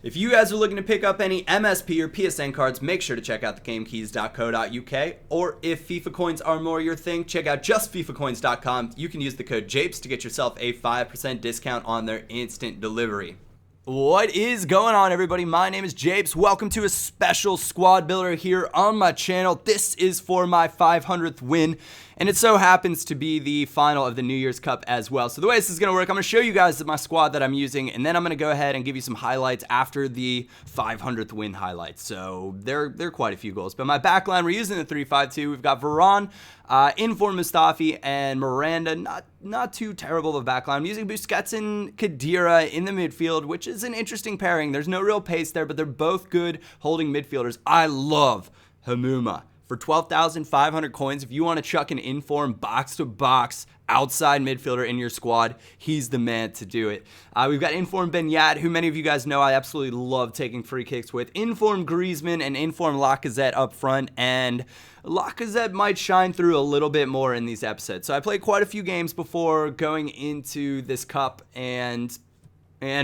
If you guys are looking to pick up any MSP or PSN cards, make sure to check out thegamekeys.co.uk. Or if FIFA coins are more your thing, check out justfifacoins.com. You can use the code Japes to get yourself a 5% discount on their instant delivery. What is going on, everybody? My name is Japes. Welcome to a special squad builder here on my channel. This is for my 500th win, and it so happens to be the final of the New Year's Cup as well. So the way this is going to work, I'm going to show you guys my squad that I'm using, and then I'm going to go ahead and give you some highlights after the 500th win highlights. So there are quite a few goals. But my backline, we're using the 3-5-2. We've got Varane, Inform Mustafi, and Miranda. Not too terrible of a backline. I'm using Busquets and Khedira in the midfield, which is an interesting pairing. There's no real pace there, but they're both good holding midfielders. I love Hamuma. For 12,500 coins, if you want to chuck an Inform box-to-box outside midfielder in your squad, he's the man to do it. We've got Inform Benyat, who many of you guys know I absolutely love taking free kicks with. Inform Griezmann and Inform Lacazette up front, and Lacazette might shine through a little bit more in these episodes. So I played quite a few games before going into this cup, and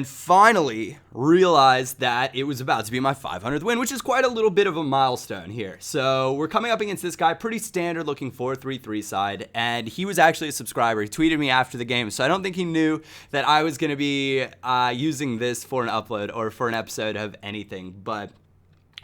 finally realized that it was about to be my 500th win, which is quite a little bit of a milestone here. So we're coming up against this guy, pretty standard looking 4-3-3 side, and he was actually a subscriber. He tweeted me after the game, so I don't think he knew that I was going to be using this for an upload or for an episode of anything. But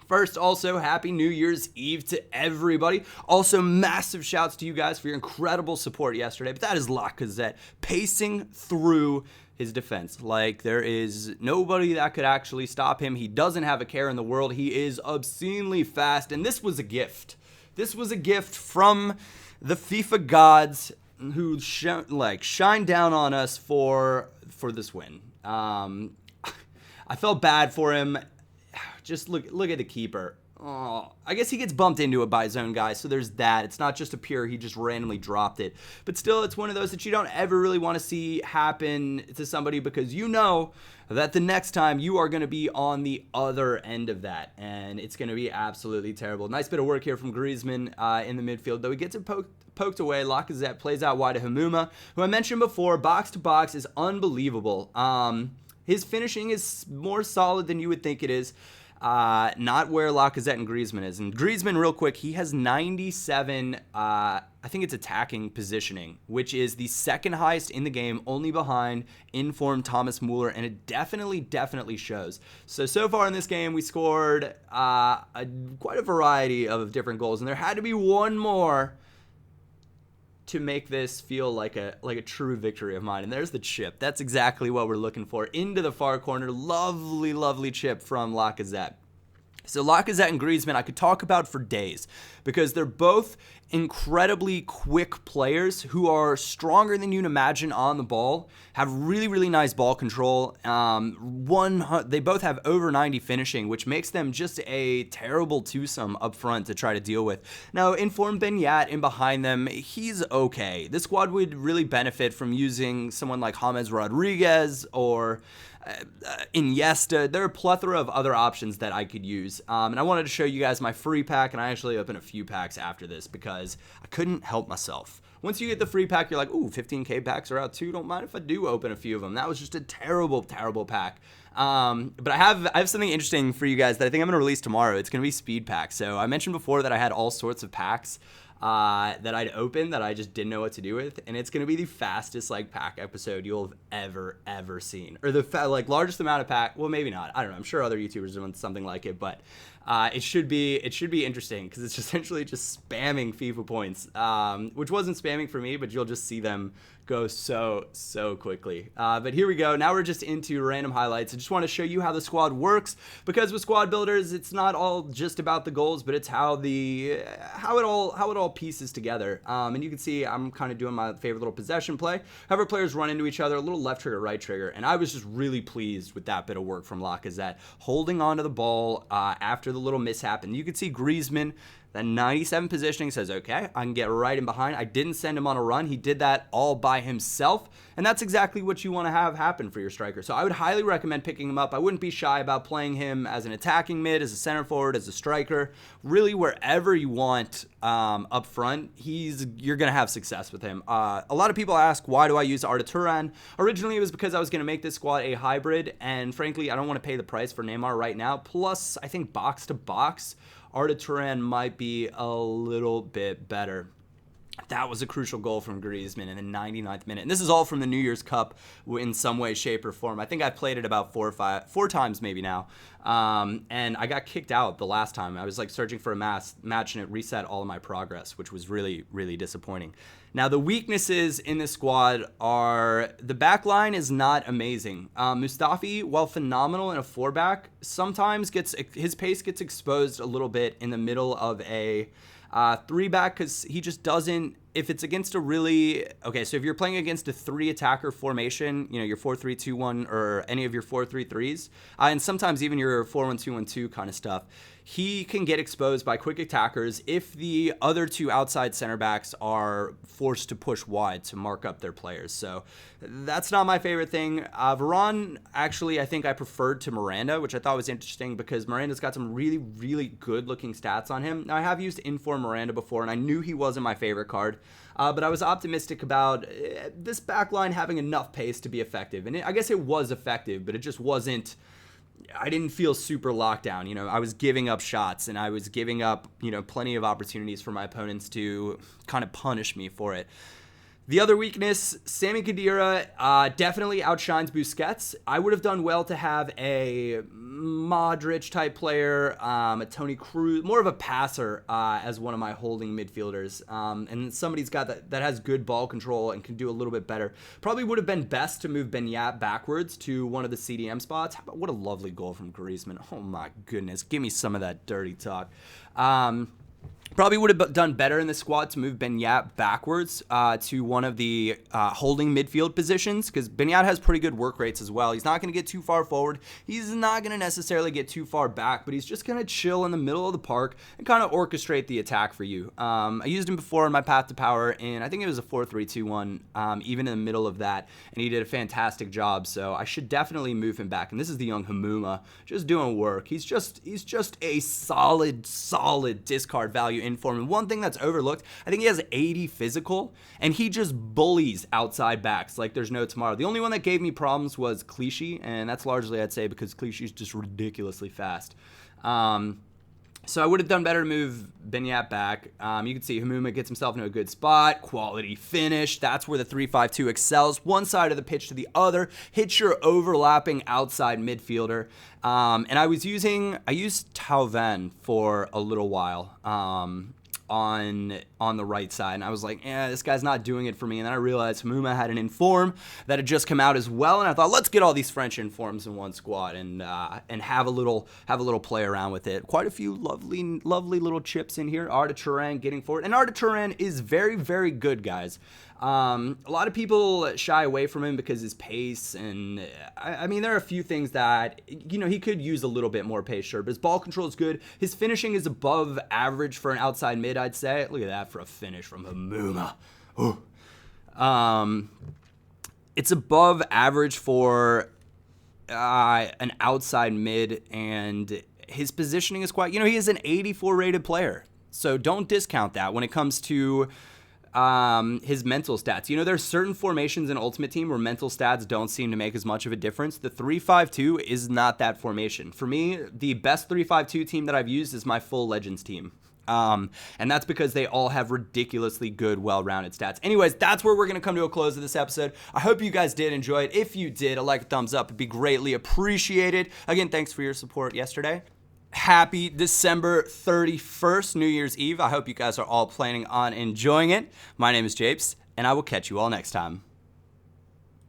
first, also, happy New Year's Eve to everybody. Also, massive shouts to you guys for your incredible support yesterday. But that is Lacazette pacing through his defense. Like, there is nobody that could actually stop him. He doesn't have a care in the world. He is obscenely fast, and this was a gift. This was a gift from the FIFA gods who shine down on us for this win. I felt bad for him. Just look at the keeper. Oh, I guess he gets bumped into it by his own guy, so there's that. It's not just a pure, he just randomly dropped it. But still, it's one of those that you don't ever really want to see happen to somebody, because you know that the next time you are going to be on the other end of that, and it's going to be absolutely terrible. Nice bit of work here from Griezmann in the midfield, though he gets it poked away. Lacazette plays out wide to Hamuma, who I mentioned before, box to box is unbelievable. His finishing is more solid than you would think it is. Not where Lacazette and Griezmann is. And Griezmann, real quick, he has 97, I think it's attacking positioning, which is the second highest in the game, only behind Informed Thomas Muller, and it definitely shows. So far in this game, we scored quite a variety of different goals, and there had to be one more to make this feel like a true victory of mine. And there's the chip. That's exactly what we're looking for. Into the far corner. Lovely chip from Lacazette. So Lacazette and Griezmann I could talk about for days, because they're both incredibly quick players who are stronger than you'd imagine on the ball, have really nice ball control. They both have over 90 finishing, which makes them just a terrible twosome up front to try to deal with. Now, Inform Benyat in behind them, he's okay. This squad would really benefit from using someone like James Rodriguez or Iniesta. There are a plethora of other options that I could use, and I wanted to show you guys my free pack, and I actually opened a few packs after this because I couldn't help myself. Once you get the free pack, you're like, ooh, 15k packs are out too. Don't mind if I do open a few of them. That was just a terrible pack. But I have something interesting for you guys that I think I'm going to release tomorrow. It's going to be speed packs. So I mentioned before that I had all sorts of packs that I'd open that I just didn't know what to do with, and it's going to be the fastest pack episode you'll have ever seen, or the largest amount of pack. Well, maybe not. I don't know. I'm sure other YouTubers are doing something like it, but it should be interesting, because it's essentially just spamming FIFA points, which wasn't spamming for me, but you'll just see them go so quickly. But here we go. Now we're just into random highlights. I just want to show you how the squad works, because with squad builders, it's not all just about the goals, but it's how it all pieces together. And you can see I'm kind of doing my favorite little possession play. However, players run into each other, a little left trigger, right trigger, and I was just really pleased with that bit of work from Lacazette, holding onto the ball after the little mishap. And you can see Griezmann, that 97 positioning, says, okay, I can get right in behind. I didn't send him on a run. He did that all by himself, and that's exactly what you want to have happen for your striker. So I would highly recommend picking him up. I wouldn't be shy about playing him as an attacking mid, as a center forward, as a striker, really wherever you want up front, you're going to have success with him. A lot of people ask, why do I use Arda Turan? Originally, it was because I was going to make this squad a hybrid, and frankly, I don't want to pay the price for Neymar right now. Plus, I think box to box, Arda Turan might be a little bit better. That was a crucial goal from Griezmann in the 99th minute. And this is all from the New Year's Cup in some way, shape, or form. I think I've played it about four times maybe now. And I got kicked out the last time. I was like searching for a match and it reset all of my progress, which was really, really disappointing. Now, the weaknesses in this squad are the back line is not amazing. Mustafi, while phenomenal in a 4-back, sometimes his pace gets exposed a little bit in the middle of a 3-back because he just doesn't, if it's against a really, okay, so if you're playing against a 3-attacker formation, your 4-3-2-1 or any of your 4-3-3s, and sometimes even your 4-1-2-1-2 kind of stuff, he can get exposed by quick attackers if the other 2 outside center backs are forced to push wide to mark up their players. So that's not my favorite thing. Varane, actually, I think I preferred to Miranda, which I thought was interesting because Miranda's got some really, really good looking stats on him. Now, I have used Inform Miranda before, and I knew he wasn't my favorite card. But I was optimistic about this back line having enough pace to be effective. And I guess it was effective, but it just wasn't, I didn't feel super locked down. I was giving up shots and I was giving up, plenty of opportunities for my opponents to kind of punish me for it. The other weakness, Sami Khedira definitely outshines Busquets. I would have done well to have a Modric type player, a Toni Kroos, more of a passer as one of my holding midfielders. And somebody's got that has good ball control and can do a little bit better. Probably would have been best to move Benyat backwards to one of the CDM spots. What a lovely goal from Griezmann. Oh my goodness. Give me some of that dirty talk. Probably would have done better in the squad to move Benyat backwards to one of the holding midfield positions because Benyat has pretty good work rates as well. He's not going to get too far forward. He's not going to necessarily get too far back, but he's just going to chill in the middle of the park and kind of orchestrate the attack for you. I used him before in my Path to Power, and I think it was a 4-3-2-1 even in the middle of that, and he did a fantastic job, so I should definitely move him back. And this is the young Hamuma just doing work. He's just a solid discard value inform. And one thing that's overlooked, I think he has 80 physical, and he just bullies outside backs like there's no tomorrow. The only one that gave me problems was Clichy, and that's largely, I'd say, because Clichy's just ridiculously fast. So I would have done better to move Benyat back. You can see Hamuma gets himself into a good spot. Quality finish. That's where the 3-5-2 excels. One side of the pitch to the other. Hits your overlapping outside midfielder. And I used Thauvin for a little while. On the right side, and I was like, this guy's not doing it for me. And then I realized Hamuma had an inform that had just come out as well, and I thought, let's get all these French informs in one squad and have a little play around with it. Quite a few lovely little chips in here. Arda Turan getting forward, and Arda Turan is very, very good, guys. A lot of people shy away from him because his pace, and I mean, there are a few things that, he could use a little bit more pace, sure, but his ball control is good. His finishing is above average for an outside mid, I'd say. Look at that for a finish from Hamuma. It's above average for an outside mid, and his positioning is quite, he is an 84 rated player, so don't discount that when it comes to his mental stats. There's certain formations in Ultimate Team where mental stats don't seem to make as much of a difference. The 3-5-2 is not that formation. For me, the best 3-5-2 team that I've used is my full Legends team. And that's because they all have ridiculously good, well-rounded stats. Anyways, that's where we're going to come to a close of this episode. I hope you guys did enjoy it. If you did, a like, a thumbs up would be greatly appreciated. Again, thanks for your support yesterday. Happy December 31st, New Year's Eve. I hope you guys are all planning on enjoying it. My name is Japes, and I will catch you all next time.